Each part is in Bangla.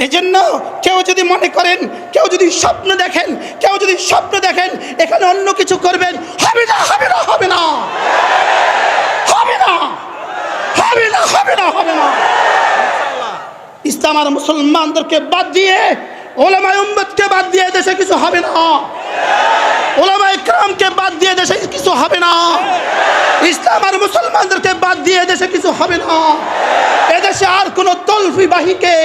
এজন্য কেউ যদি মনে করেন, কেউ যদি স্বপ্ন দেখেন, এখানে অন্য কিছু করবেন, হবে না, হবে না, হবে না, হবে না, হবে না, হবে না, হবে না। ইসলাম আর মুসলমানদেরকে বাদ দিয়ে, ওলামায়ে উম্মতকে বাদ দিয়ে দেশে কিছু হবে না। ওলামায়ে কেরামকে বাদ দিয়ে দেশে কিছু হবে না। ইসলাম আর মুসলমানদেরকে বাদ দিয়ে দেশে কিছু হবে না। এদেশে আর কোনো তলফিবাহীকে,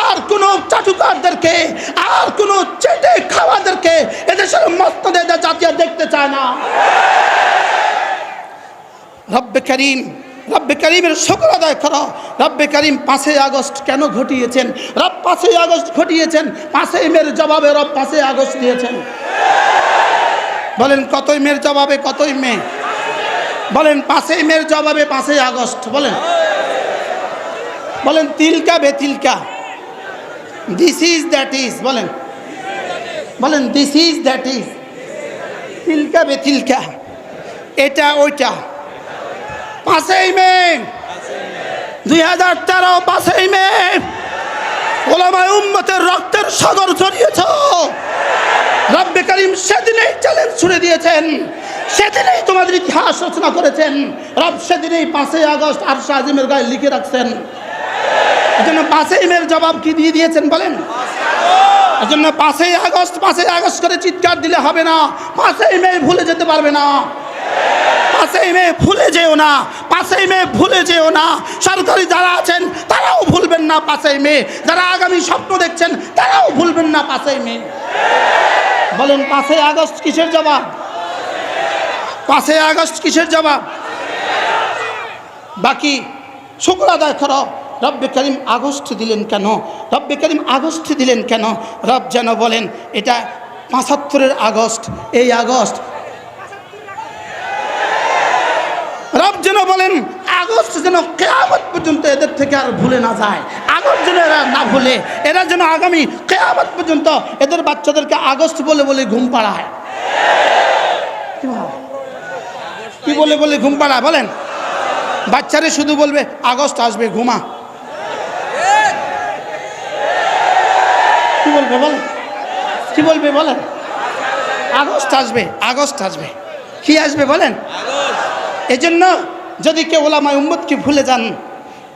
আর কোনো চাটুকারদেরকে, আর কোনো চেটে খাওয়াদেরকে এদেশের মসনদে জাতীয় দেখতে চায় না। রব্বে করিমের শুকর আদায় করো। রব্বে করিম 5ই আগস্ট কেন ঘটিয়েছেন? রব 5ই আগস্ট ঘটিয়েছেন, 5ই মের জবাবে রব 5ই আগস্ট দিয়েছেন। বলেন কতই মের জবাবে কতই মে? বলেন 5ই মের জবাবে 5ই আগস্ট। বলেন, বলেন তিলকা বে তিলকা, দিস ইজ দ্যাট ইজ। বলেন, বলেন দিস ইজ দ্যাট ইজ, তিলকা বে তিলকা, এটা ওইটা। 5ই মে 2013, 5ই মে ওলামায়ে উম্মতের রক্তের সাগর ঝরিয়েছ। রব্বে করিম সেদিনেই চ্যালেঞ্জ ছুড়ে দিয়েছেন, সেদিনেই তোমাদের ইতিহাস রচনা করেছেন। রব সেদিনেই 5ই আগস্ট আরশে আজিমের গায়ে লিখে রাখছেন। এজন্য 5ই মের জবাব কি দিয়ে দিয়েছেন? বলেন, এজন্য 5ই আগস্ট করে চিৎকার দিলে হবে না। 5ই মে ভুলে যেতে পারবে না। 5ই মে ভুলে যেও না, 5ই মে ভুলে যেও না। সরকারি যারা আছেন তারাও ভুলবেন না 5ই মে, যারা আগামী স্বপ্ন দেখছেন তারাও ভুলবেন না 5ই মে। বলেন 5ই আগস্ট কিসের জবাব? 5ই আগস্ট কিসের জবাব? বাকি শুকর আদায় করো। রব্বে করিম আগস্ট দিলেন কেন? রব্বে করিম আগস্ট দিলেন কেন? রব যেন বলেন এটা 75-এর আগস্ট, এই আগস্ট। রব যেন বলেন আগস্ট যেন কিয়ামত পর্যন্ত এদের থেকে আর ভুলে না যায়। আগস্ট যেন এরা না ভুলে, এরা যেন আগামী কিয়ামত পর্যন্ত এদের বাচ্চাদেরকে আগস্ট বলে বলে ঘুম পাড়ায়। কি বলে বলে ঘুম পাড়ায়? বলেন, বাচ্চারে শুধু বলবে আগস্ট আসবে, ঘুমা। কি বলবে বলেন? কি বলবে বলেন? আগস্ট আসবে, আগস্ট আসবে। কি আসবে বলেন? এজন্য যদি কেউ ওলামায়ে উম্মতকে ভুলে যান,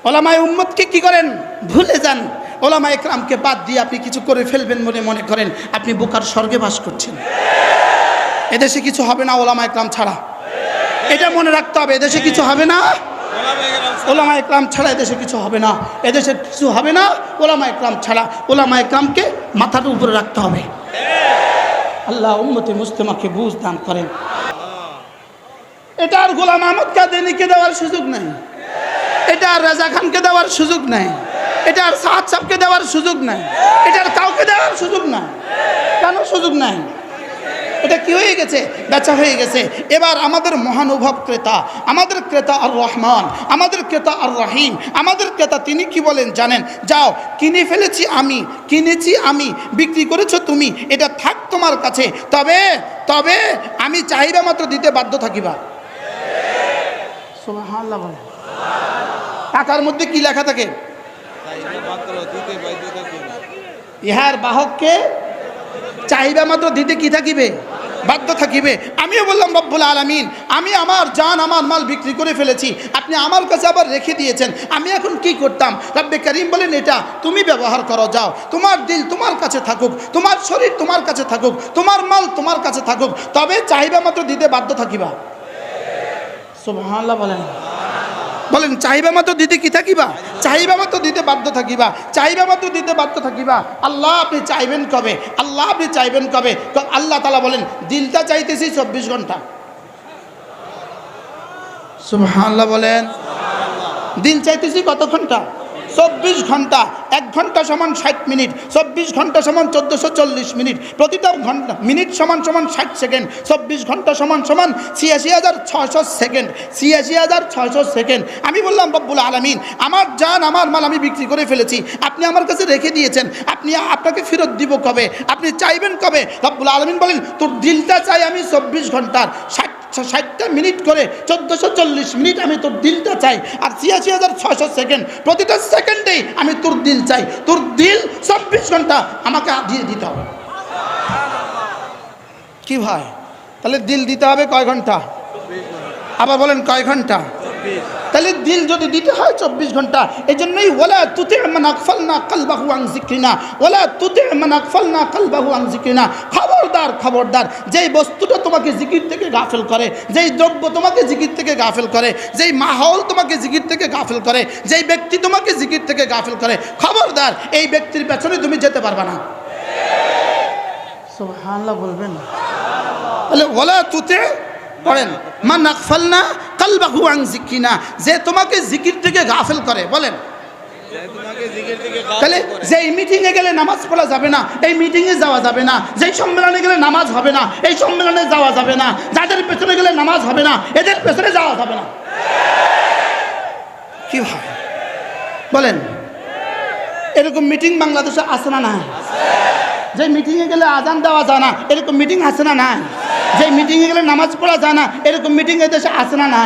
ওলামায়ে উম্মতকে কি করেন? ভুলে যান। ওলামায়ে কেরামকে বাদ দিয়ে আপনি কিছু করে ফেলবেন বলে মনে করেন, আপনি বোকার স্বর্গে বাস করছেন। এদেশে কিছু হবে না ওলামায়ে কেরাম ছাড়া, এটা মনে রাখতে হবে। এদেশে কিছু হবে না ওলামায়ে কেরাম ছাড়া, এদেশে কিছু হবে না। এদেশে কিছু হবে না ওলামায়ে কেরাম ছাড়া। ওলামায়ে কেরামকে মাথার উপরে রাখতে হবে। আল্লাহ উম্মতে মুসলিমাকে বুঝ দান করেন। এটা আর গোলাম আহমদ কাদিয়ানীকে দেওয়ার সুযোগ নাই, এটা আর রাজা খানকে দেওয়ার সুযোগ নাই, এটা আর সাদ সাহেবকে দেওয়ার সুযোগ নাই, এটা আর কাউকে দেওয়ার সুযোগ নাই। কেন সুযোগ নাই? এটা কি হয়ে গেছে? বেচা হয়ে গেছে। এবার আমাদের মহানুভব ক্রেতা, আমাদের ক্রেতা আর রহমান, আমাদের ক্রেতা আর রহিম, আমাদের ক্রেতা তিনি কি বলেন জানেন? যাও, কিনে ফেলেছি আমি, কিনেছি আমি, বিক্রি করেছো তুমি, এটা থাক তোমার কাছে, তবে তবে আমি চাহিদা মাত্র দিতে বাধ্য থাকিবা। সুবহানাল্লাহ বলে। টাকার মধ্যে কি লেখা থাকে? ইহার বাহককে চাহিদা মাত্র দিতে কি থাকিবে? বাধ্য থাকিবে। আমিও বললাম রব্বুল আলামিন, আমি আমার জান আমার মাল বিক্রি করে ফেলেছি, আপনি আমার কাছে আবার রেখে দিয়েছেন, আমি এখন কি করতাম? রব্বে করিম বলেন এটা তুমি ব্যবহার করো, যাও, তোমার দিল তোমার কাছে থাকুক, তোমার শরীর তোমার কাছে থাকুক, তোমার মাল তোমার কাছে থাকুক, তবে চাহিদা মাত্র দিতে বাধ্য থাকিবা। সুবহানাল্লাহ বলেন। বলেন চাহিদা মাত্র দিতে কি থাকিবা? চাহিদা মাত্র দিতে বাধ্য থাকিবা, চাহিদা মাত্র দিতে বাধ্য থাকিবা। আল্লাহ আপনি চাইবেন কবে? আল্লাহ আপনি চাইবেন কবে? আল্লাহ তাআলা বলেন দিলটা চাইতেছি 24 ঘন্টা। সুবহানাল্লাহ বলেন। দিল চাইতেছি কত ঘন্টা? 24 ঘন্টা। 1 ঘন্টা সমান 60 মিনিট, 24 ঘন্টা সমান 1440 মিনিট, প্রতিটা ঘন্টা মিনিট সমান সমান 60 সেকেন্ড, 24 ঘন্টা সমান সমান 86,600 সেকেন্ড, 86,600 সেকেন্ড। আমি বললাম রব্বুল আলামিন, আমার জান আমার মাল আমি বিক্রি করে ফেলেছি, আপনি আমার কাছে রেখে দিয়েছেন, আপনাকে ফেরত দিব কবে? আপনি চাইবেন কবে? রব্বুল আলামিন বলেন তোর দিলটা চাই আমি 24 ঘন্টার, 60টা মিনিট করে 1440 মিনিট আমি তোর দিলটা চাই, আর 86,600 সেকেন্ড, প্রতিটা সেকেন্ডেই আমি তোর দিল চাই। তোর দিল 24 ঘন্টা আমাকে দিয়ে দিতে হবে। কি ভাই, তাহলে দিল দিতে হবে কয় ঘন্টা? আবার বলেন কয় ঘন্টা? তাহলে দিল যদি দিতে হয় 24 ঘন্টা। এই জন্যই ওয়ালা তুতি মান আগফালনা কলবাহু আন যিকরিনা, ওয়ালা তুতি মান আগফালনা কলবাহু আন যিকরিনা। খবরদার, খবরদার, যেই বস্তুটা তোমাকে জিকির থেকে গাফেল করে, যেই দ্রব্য তোমাকে জিকির থেকে গাফেল করে, যেই মাহৌল তোমাকে জিকির থেকে গাফেল করে, যেই ব্যক্তি তোমাকে জিকির থেকে গাফেল করে, খবরদার এই ব্যক্তির পেছনে তুমি যেতে পারবে না। সুবহানাল্লাহ বলবেন। তাহলে ওয়ালা তুতি পড়েন মান আগফালনা কলবাহু আন যিকরিনা, যে তোমাকে জিকির থেকে গাফেল করে। বলেন, তাহলে যেই মিটিংয়ে গেলে নামাজ পড়া যাবে না, এই মিটিংয়ে যাওয়া যাবে না। যেই সম্মেলনে গেলে নামাজ হবে না, এই সম্মেলনে যাওয়া যাবে না। যাদের পেছনে গেলে নামাজ হবে না, এদের পেছনে যাওয়া যাবে না। কি হয় বলেন? এরকম মিটিং বাংলাদেশে আছে না? না। যে মিটিংয়ে গেলে আজান দেওয়া যায় না, এরকম মিটিং আছে না? না। যে মিটিংয়ে গেলে নামাজ পড়া যায় না, এরকম মিটিং এই দেশে আছে না? না।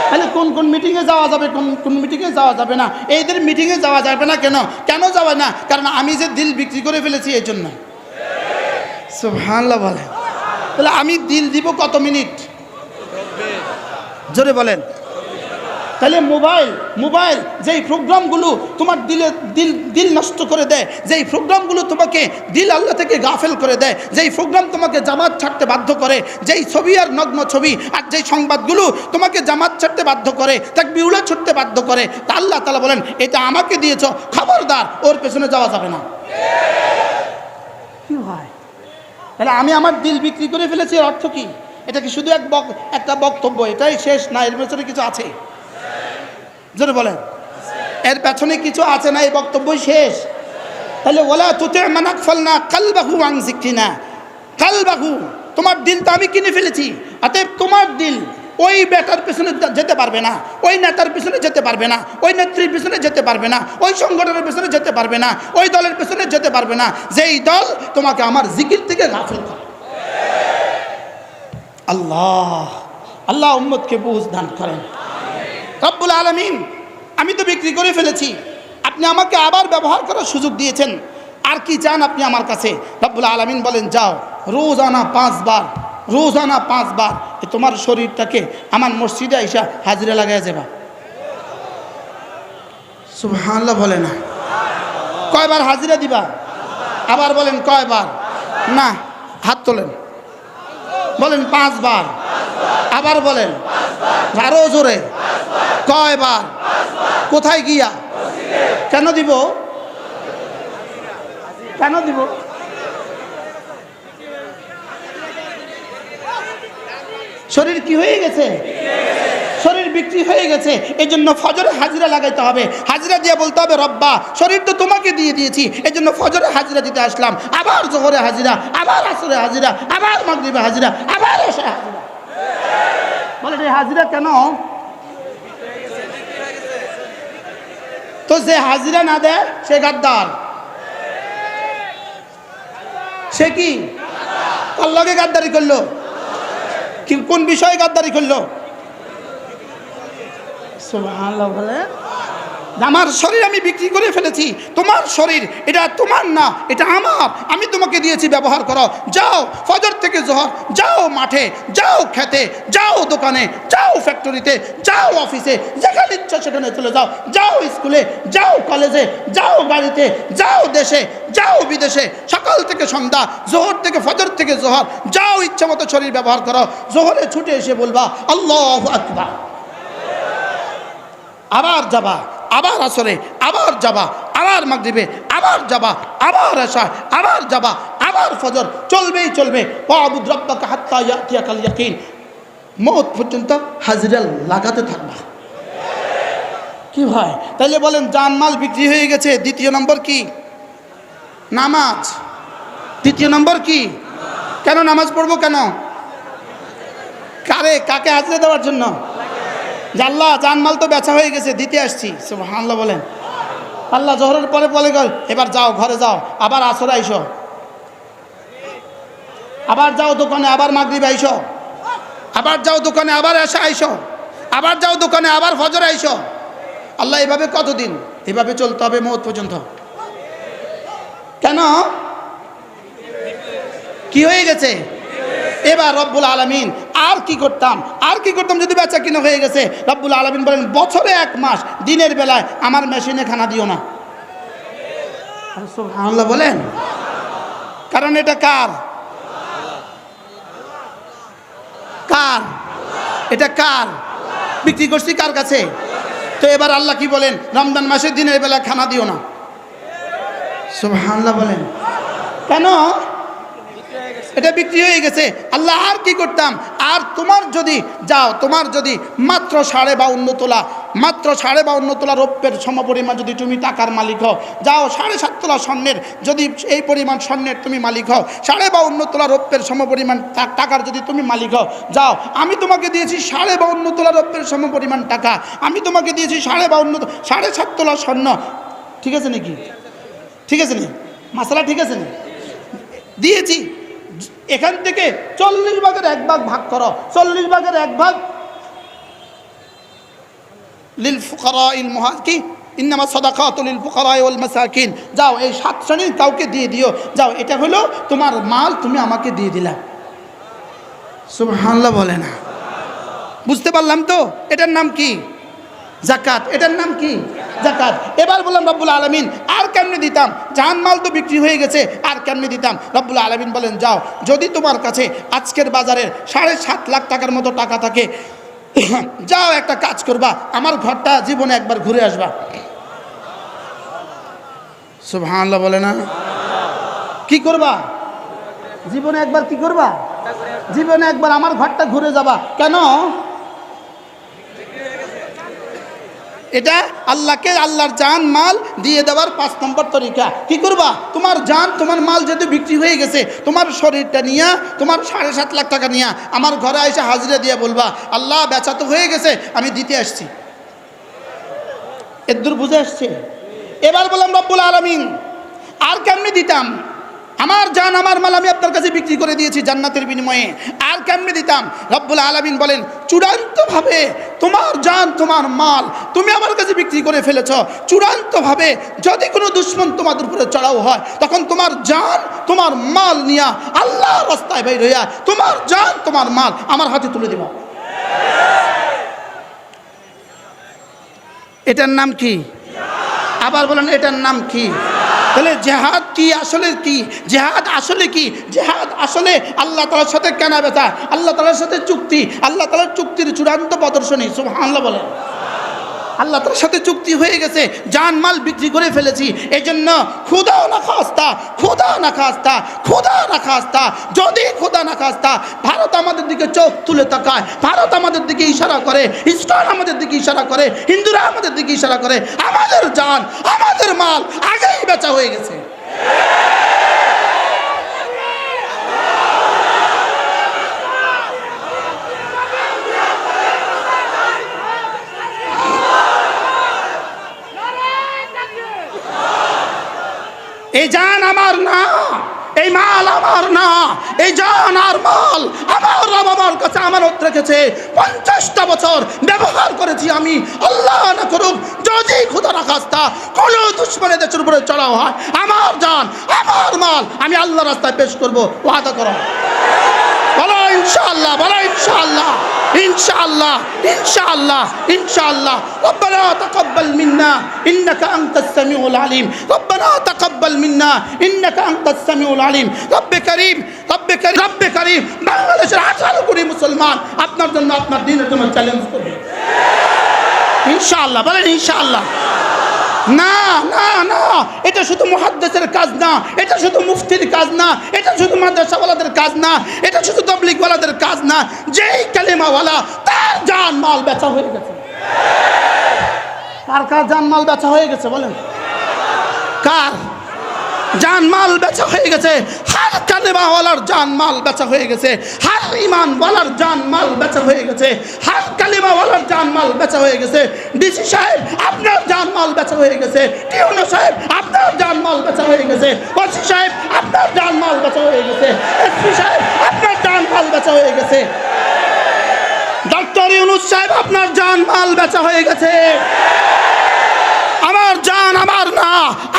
তাহলে কোন কোন মিটিংয়ে যাওয়া যাবে, কোন কোন মিটিংয়ে যাওয়া যাবে না? এইদের মিটিংয়ে যাওয়া যাবে না কেন? কেন যাবে না? কারণ আমি যে দিল বিক্রি করে ফেলেছি এই জন্য। সুবহানাল্লাহ বলেন। তাহলে আমি দিল দিব কত মিনিট? জোরে বলেন। তাহলে মোবাইল যেই প্রোগ্রামগুলো তোমার দিল নষ্ট করে দেয়, যেই প্রোগ্রামগুলো তোমাকে দিল আল্লাহ থেকে গাফেল করে দেয়, যেই প্রোগ্রাম তোমাকে জামাত ছাড়তে বাধ্য করে, যেই ছবি আর নগ্ন ছবি আর যেই সংবাদগুলো তোমাকে জামাত ছাড়তে বাধ্য করে, তাকবীর ছুটতে বাধ্য করে, তা আল্লাহ তাআলা বলেন এটা আমাকে দিয়েছ, খবরদার ওর পেছনে যাওয়া যাবে না। কি হয়? তাহলে আমি আমার দিল বিক্রি করে ফেলেছি, এর অর্থ কি? এটা কি শুধু একটা বক্তব্য, এটাই শেষ না? এর পেছনে কিছু আছে? জোরে বলেন, এর পেছনে কিছু আছে না? এই বক্তব্যই শেষ? তাহলে ওয়ালা তুতি মান আগফালনা কলবাহু আন যিকরিনা, কলবাহু তোমার দিলটা আমি কিনে ফেলেছি। অতএব তোমার দিল ওই বেটার পেছনে যেতে পারবে না, ওই নেতার পেছনে যেতে পারবে না, ওই নেত্রীর পেছনে যেতে পারবে না, ওই সংগঠনের পেছনে যেতে পারবে না, ওই দলের পেছনে যেতে পারবে না, যেই দল তোমাকে আমার জিকির থেকে গাফিল করে। আল্লাহ উম্মতকে বুঝ দান করেন। রব্বুল আলামিন, আমি তো বিক্রি করে ফেলেছি, আপনি আমাকে আবার ব্যবহার করার সুযোগ দিয়েছেন, আর কি চান আপনি আমার কাছে? রব্বুল আলামিন বলেন যাও রোজানা 5 বার, রোজানা 5 বার তোমার শরীরটাকে আমার মসজিদে এসে হাজিরা লাগাই যাবা। সুবহানাল্লাহ বলে না? কয়বার হাজিরা দিবা? আবার বলেন কয়বার? না, হাত তোলেন, বলেন 5 বার। আবার বলেন আরো জোরে, কয়বার? কোথায় গিয়া? কেন দিব? কেন দিব? শরীর কি হয়ে গেছে? শরীর বিক্রি হয়ে গেছে। এই জন্য ফজরে হাজিরা লাগাইতে হবে। হাজিরা দিয়ে বলতে হবে রব্বা শরীর তো তোমাকে দিয়ে দিয়েছি, এই জন্য ফজরে হাজিরা দিতে আসলাম, আবার জোহরে হাজিরা, আবার আসরে হাজিরা, আবার মাগরিবে হাজিরা, আবার এশায় হাজিরা। বলে এই হাজিরা কেন? তো যে হাজিরা না দেয় সে গাদ্দার। সে কি আল্লাহকে গাদ্দারি করলো? কোন বিষয়ে গাদ্দারি করলো? সুবহানাল্লাহ বলে আমার শরীর আমি বিক্রি করে ফেলেছি, তোমার শরীর এটা তোমার না, এটা আমার, আমি তোমাকে দিয়েছি, ব্যবহার করো। যাও ফজর থেকে জোহর, যাও মাঠে, যাও খেতে, যাও দোকানে, যাও ফ্যাক্টরিতে, যাও অফিসে, যেখানে ইচ্ছা সেখানে চলে যাও, যাও স্কুলে, যাও কলেজে, যাও বাড়িতে, যাও দেশে, যাও বিদেশে, সকাল থেকে সন্ধ্যা, জোহর থেকে ফজর থেকে জোহর, যাও ইচ্ছা মতো শরীর ব্যবহার করো। জোহরে ছুটে এসে বলবা আল্লাহু আকবার, আবার যাবা, আবার আসরে, আবার যাবা, আবার মাগরিবে, আবার যাবা, আবার এশা, আবার যাবা, আবার ফজর, চলবেই চলবে। ওয়াবুদ রাব্বাকা হাত্তা ইয়াতিয়াকাল ইয়াকিন, মওত পর্যন্ত হাজিরা লাগাতে থাকবা। কি ভাই? তাইলে বলেন জানমাল বিক্রি হয়ে গেছে, দ্বিতীয় নম্বর কি? নামাজ। তৃতীয় নম্বর কি? কেন নামাজ পড়বো? কেন? কাকে হাজিরা দেওয়ার জন্য? আল্লাহ জানমাল তো বেচা হয়ে গেছে, দিতে আসছি। সুবহানাল্লাহ বলেন। আল্লাহ জোহরের পরে বলে গেল এবার যাও ঘরে যাও, আবার আসরে আইসো, আবার যাও দোকানে, আবার মাগরিবে আইসো, আবার যাও দোকানে, আবার এসে আইসো, আবার যাও দোকানে, আবার ফজর আইসো। আল্লাহ এভাবে কতদিন? এভাবে চলতে হবে মওত পর্যন্ত। কেন? কি হয়ে গেছে? এবার রব্বুল আলামিন আর কি করতাম, আর কি করতাম যদি বেচা কিনা হয়ে গেছে? রব্বুল আলামিন বলেন বছরে 1 মাস দিনের বেলায় আমার মেশিনে খানা দিও না। সুবহানাল্লাহ বলেন। কারণ এটা কার? কার? এটা কার? বিক্রি করছি কার কাছে? তো এবার আল্লাহ কি বলেন? রমজান মাসে দিনের বেলা খানা দিও না। সুবহানাল্লাহ বলেন। কেন? এটা বিক্রি হয়ে গেছে। আল্লাহ আর কি করতাম? আর তোমার যদি যাও, তোমার যদি মাত্র 52.5 তোলা, মাত্র 52.5 তোলা রৌপ্যের সমপরিমাণ যদি তুমি টাকার মালিক হও, যাও 7.5 তোলা স্বর্ণের যদি এই পরিমাণ স্বর্ণের তুমি মালিক হও, 52.5 তোলা রৌপ্যের সমপরিমাণ টাকার যদি তুমি মালিক হও, যাও আমি তোমাকে দিয়েছি 52.5 তোলা রৌপ্যের সমপরিমাণ টাকা, আমি তোমাকে দিয়েছি 7.5 তোলা স্বর্ণ। ঠিক আছে নাকি? ঠিক আছে নি? মাসালা ঠিক আছে নি? দিয়েছি। এখান থেকে 40 ভাগের 1 ভাগ ভাগ করো, 40 ভাগের 1 ভাগ লিল ফুকারাইল মুহাজিরিন, ইন্নামা সাদাকাতু লিল ফুকারাই ওয়াল মাসাকিন। যাও এই 7 শ্রেণীর কাউকে দিয়ে দিও। যাও এটা হলো তোমার মাল, তুমি আমাকে দিয়ে দিলা। সুবহানাল্লাহ বলে না? বুঝতে পারলাম তো? এটার নাম কি? যাকাত। এটার নাম কি? যাকাত। এবার বললাম রব্বুল আলামিন আর কেমনে দিতাম? জান মাল তো বিক্রি হয়ে গেছে, আর কেমনে দিতাম? রব্বুল আলামিন বলেন যাও যদি তোমার কাছে আজকের বাজারের 7.5 লাখ টাকার মতো টাকা থাকে, যাও একটা কাজ করবা, আমার ঘরটা জীবনে একবার ঘুরে আসবা। সুবহানাল্লাহ বলে না? কি করবা? জীবনে একবার কি করবা? জীবনে একবার আমার ঘরটা ঘুরে যাবা। কেন? এটা আল্লাহকে আল্লাহর জান মাল দিয়ে দেওয়ার 5 নম্বর তরিকা। কি করবা? তোমার জান, তোমার মাল যেহেতু বিক্রি হয়ে গেছে, তোমার শরীরটা নিয়ে, তোমার 7.5 লাখ টাকা নিয়ে আমার ঘরে এসে হাজিরা দিয়ে বলবা আল্লাহ বেচা তো হয়ে গেছে, আমি দিতে আসছি। এদূর বুঝে আসছে? এবার বললাম রব্বুল আলামিন আর কেমনে দিতাম? আমার জান আমার মাল আমি আপনার কাছে বিক্রি করে দিয়েছি জান্নাতের বিনিময়ে, আর কেমনে দিতাম? রব্বুল আলামিন বলেন চূড়ান্তভাবে তোমার জান তোমার মাল তুমি আমার কাছে বিক্রি করে ফেলেছ। চূড়ান্তভাবে যদি কোনো দুশমন তোমাদের উপরে চড়াও হয়, তখন তোমার জান তোমার মাল নিয়া আল্লাহর রাস্তায় বের হইয়া তোমার জান তোমার মাল আমার হাতে তুলে দিবা। এটার নাম কি? আবার বলেন এটার নাম কি? তাহলে জেহাদ কি? আসলে কি জেহাদ? আসলে কি জেহাদ? আসলে আল্লাহ তাআলার সাথে কেনা বেচা, আল্লাহ তাআলার সাথে চুক্তি, আল্লাহ তাআলার চুক্তির চূড়ান্ত প্রদর্শনী। সুবহানাল্লাহ বলেন। আল্লাহ তাআলার সাথে চুক্তি হয়ে গেছে, জান মাল বিক্রি করে ফেলেছি। এই জন্য খুদা না খাস্তা, খুদা না খাস্তা, খুদা না খাস্তা, যদি খুদা না খাস্তা ভারত আমাদের দিকে চোখ তুলে তাকায়, ভারত আমাদের দিকে ইশারা করে, ইসরায়েল আমাদের দিকে ইশারা করে, হিন্দুরা আমাদের দিকে ইশারা করে, আমাদের জান আমাদের মাল আগেই বেচা হয়ে গেছে। এই জান আমার না, এই মাল আমার না, এই জান আর মাল আমার রব আমার কাছে আমানত রেখেছে। 50টা বছর ব্যবহার করেছি আমি। আল্লাহ না করুক যদি খোদা না খাস্তা কোনো দুশমনের দেশের উপরে চড়াও হয়, আমার জান আমার মাল আমি আল্লাহর রাস্তায় পেশ করব। ওয়াদা করো, বলো ইনশাআল্লাহ, বলো ইনশাআল্লাহ, ইনশাআল্লাহ, ইনশাআল্লাহ, ইনশাআল্লাহ। রব্বানা তাকাব্বাল মিন্না ইন্নাকা আনতাস সামিউল আলিম, রব্বানা তাকাব্বাল মিন্না ইন্নাকা আনতাস সামিউল আলিম। রব্বে কারীম, রব্বে কারীম, রব্বে কারীম, বাংলাদেশের 18 কোটি মুসলমান আপনার জন্য, আপনার দ্বীনের জন্য চ্যালেঞ্জ করবে ইনশাআল্লাহ। বলেন ইনশাআল্লাহ। না না না, এটা শুধু মুহাদ্দিসের কাজ না, এটা শুধু মুফতির কাজ না, এটা শুধু মাদ্রাসাওয়ালাদের কাজ না, এটা শুধু তাবলীগওয়ালাদের কাজ না। যেই কালেমাওয়ালা তার জান মাল বেচা হয়ে গেছে। কার কার জান মাল বেচা হয়ে গেছে? বলেন কার জান মাল বেচা হয়ে গেছে? হার কালেমাওয়ালার জান মাল বেচা হয়ে গেছে, হার ঈমানওয়ালার জান মাল বেচা হয়ে গেছে, হার কালেমাওয়ালার জান মাল বেচা হয়ে গেছে। ডিসি সাহেব আপনার জান মাল বেচা হয়ে গেছে, টিউনো সাহেব আপনার জান মাল বেচা হয়ে গেছে, ওসি সাহেব আপনার জান মাল বেচা হয়ে গেছে, এসপি সাহেব আপনার জান মাল বেচা হয়ে গেছে। জানমাল বেচা হয়ে গেছে। আমার জান আমার না,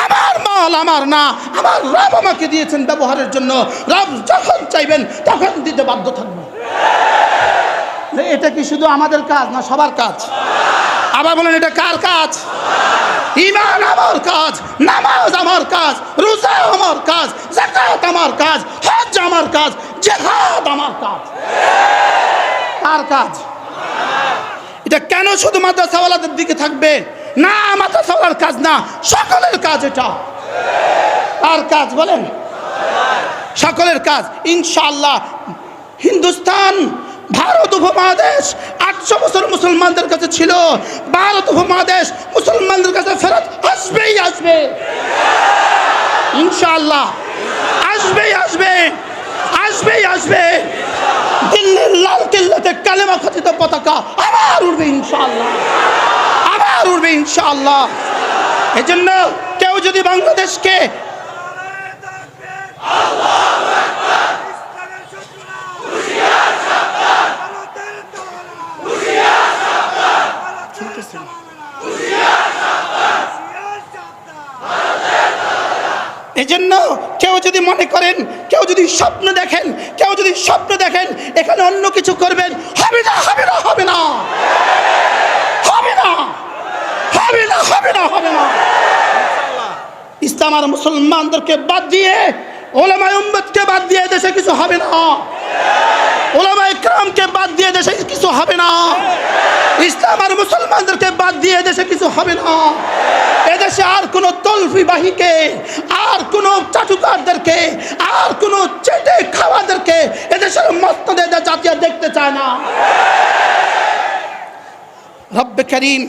আমার মাল আমার না, আমার রব আমাকে দিয়েছেন ব্যবহারের জন্য। রব যখন চাইবেন তখন দিতে বাধ্য থাকবো। এটা কি শুধু আমাদের কাজ না সবার কাজ? আবার বলেন, এটা কার কাজ? ঈমান আমার কাজ, নামাজ আমার কাজ, রোজা আমার কাজ, যাকাত আমার কাজ, হজ আমার কাজ, জিহাদ আমার কাজ। কার কাজ? এটা কেন শুধু মাদ্রাসাওয়ালাদের দিকে থাকবে? না, মাদ্রাসাওয়ালার কাজ না, সকলের কাজ এটা। কার কাজ বলেন? সকলের কাজ। ইনশাআল্লাহ হিন্দুস্তান, ভারত উপমহাদেশ 800 বছর মুসলমানদের কাছে ছিল। ভারত উপমহাদেশ মুসলমানদের কাছে ফেরত আসবেই আসবে ইনশাআল্লাহ। আসবেই আসবে, আসবেই আসবে। দিল্লির লাল কেল্লাতে কালেমা খচিত পতাকা আবার উঠবে ইনশাআল্লাহ, আবার উঠবে ইনশাআল্লাহ। এজন্য কেউ যদি বাংলাদেশকে এজন্য কেউ যদি মনে করেন, কেউ যদি স্বপ্ন দেখেন, কেউ যদি স্বপ্ন দেখেন এখানে অন্য কিছু করবেন, হবে না, হবে না, হবে না, হবে না, হবে না, হবে না, হবে না। ইসলাম আর মুসলমানদেরকে বাদ দিয়ে, ওলামায়ে উম্মতকে বাদ দিয়ে দেশে কিছু হবে না। ওলামায়ে কেরামকে বাদ দিয়ে দেশে কিছু হবে না। ইসলাম আর মুসলমানদেরকে বাদ দিয়ে দেশে কিছু হবে না। এদেশে আর কোনো তলফিবাহীকে, আর কোনো চাটুকারদেরকে, আর কোনো চেটে খাওয়াদেরকে এদেশের মসনদে জাতীয় দেখতে চায় না। রব্বে করিম,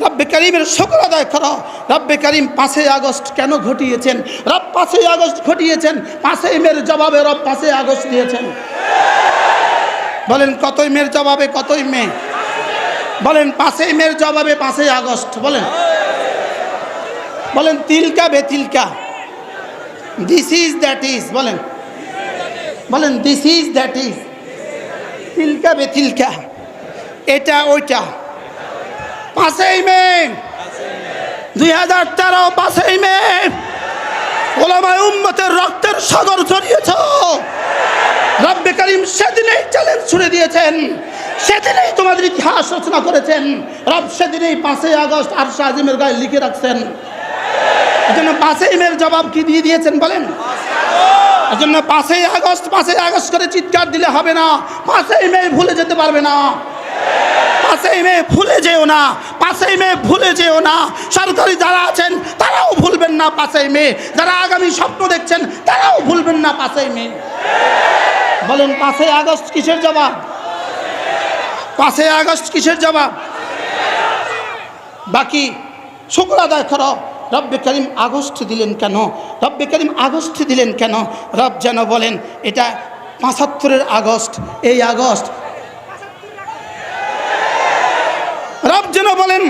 রব্বে করিমের শুকর আদায় করো। রব্বে করিম 5ই আগস্ট কেন ঘটিয়েছেন? রব 5ই আগস্ট ঘটিয়েছেন, 5ই মের জবাবে রব 5ই আগস্ট দিয়েছেন। বলেন কতই মের জবাবে? কতই মে? বলেন 5ই মের জবাবে 5ই আগস্ট। বলেন, বলেন তিলকা বে তিলকা, দিস ইজ দ্যাট ইজ। বলেন, বলেন দিস ইজ দ্যাট ইজ, তিলকা বে তিলকা, এটা ওইটা। 5ই মে 2013, 5ই মে ওলামায়ে উম্মতের রক্তের সাগর ঝরিয়েছে। রব্বে করিম সেদিনেই চ্যালেঞ্জ ছুড়ে দিয়েছেন, সেদিনেই তোমাদের ইতিহাস রচনা করেছেন। রব সেদিনেই 5ই আগস্ট আরশে আজিমের গায়ে লিখে রাখছেন। এজন্য 5ই মের জবাব কি দিয়ে দিয়েছেন বলেন? এজন্য 5ই আগস্ট, 5ই আগস্ট করে চিৎকার দিলে হবে না। 5ই মে ভুলে যেতে পারবে না। 5ই মে ভুলে যেও না, 5ই মে ভুলে যেও না। সরকারি যারা আছেন তারাও ভুলবেন না 5ই মে। যারা আগামী স্বপ্ন দেখছেন তারাও ভুলবেন না 5ই মে। বলেন 5ই আগস্ট কিসের জবাব? 5ই আগস্ট কিসের জবাব? বাকি শুকর আদায় করো। রব্বে করিম আগস্ট দিলেন কেন? রব্বে করিম আগস্ট দিলেন কেন? রব যেন বলেন এটা 75-এর আগস্ট, এই আগস্ট। রব যেন বলেন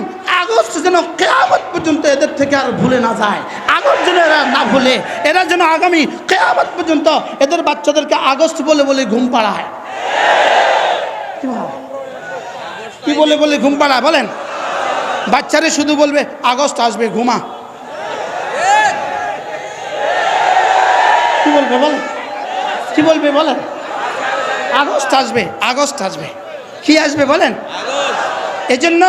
আগস্ট যেন কিয়ামত পর্যন্ত এদের থেকে আর ভুলে না যায়। আগস্ট যেন এরা না ভুলে, এরা যেন আগামী কিয়ামত পর্যন্ত এদের বাচ্চাদেরকে আগস্ট বলে বলে ঘুম পাড়ায়। কি বলে বলে ঘুম পাড়ায়? বলেন, বাচ্চারে শুধু বলবে আগস্ট আসবে, ঘুমা। কি বলবে বলেন? কি বলবে বলেন? আগস্ট আসবে, আগস্ট আসবে। কি আসবে বলেন? এজন্য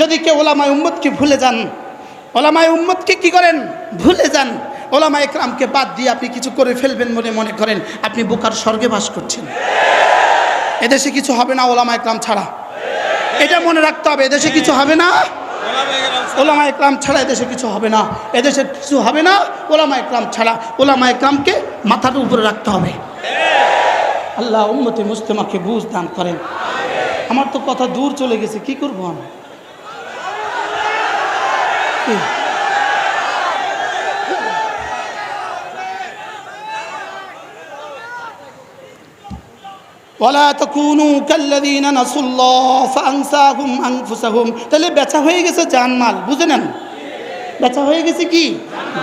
যদি কেউ ওলামায়ে উম্মতকে ভুলে যান, ওলামায়ে উম্মতকে কি করেন? ভুলে যান। ওলামায়ে কেরামকে বাদ দিয়ে আপনি কিছু করে ফেলবেন মনে করেন আপনি বোকার স্বর্গে বাস করছেন। এদেশে কিছু হবে না ওলামায়ে কেরাম ছাড়া, এটা মনে রাখতে হবে। এদেশে কিছু হবে না ওলামায়ে কেরাম ছাড়া, এদেশে কিছু হবে না। এদেশে কিছু হবে না ওলামায়ে কেরাম ছাড়া। ওলামায়ে কেরামকে মাথার উপরে রাখতে হবে। আল্লাহ উম্মতে মুসলিমাকে বুঝ দান করেন। আমার তো কথা দূর চলে গেছে, কি করবো আমি? ওয়ালা তাকুনু কাল্লাযীনা নাসুল্লাহ ফাআনসাহুম আনফুসাহুম। তাহলে বেচা হয়ে গেছে জানমাল, বুঝে নেন। বেচা হয়ে গেছে কি?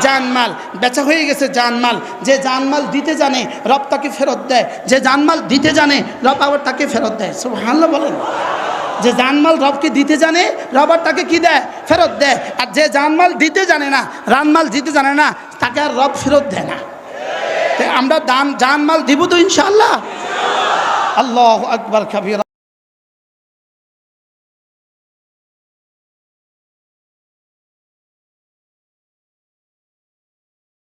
জানমাল। বেচা হয়ে গেছে জানমাল। যে জানমাল দিতে জানে রব তাকে ফেরত দেয়, যে জানমাল দিতে জানে রব আবার তাকে ফেরত দেয়। সুবহানাল্লাহ বলেন। যে জানমাল রবকে দিতে জানে, রব আর তাকে কি দেয়? ফেরত দেয়। আর যে জানমাল দিতে জানে না, রানমাল দিতে জানে না, তাকে আর রব ফেরত দেয় না। আমরা জানমাল দিব তো ইনশাআল্লাহ। আল্লাহু আকবার কাবীরা।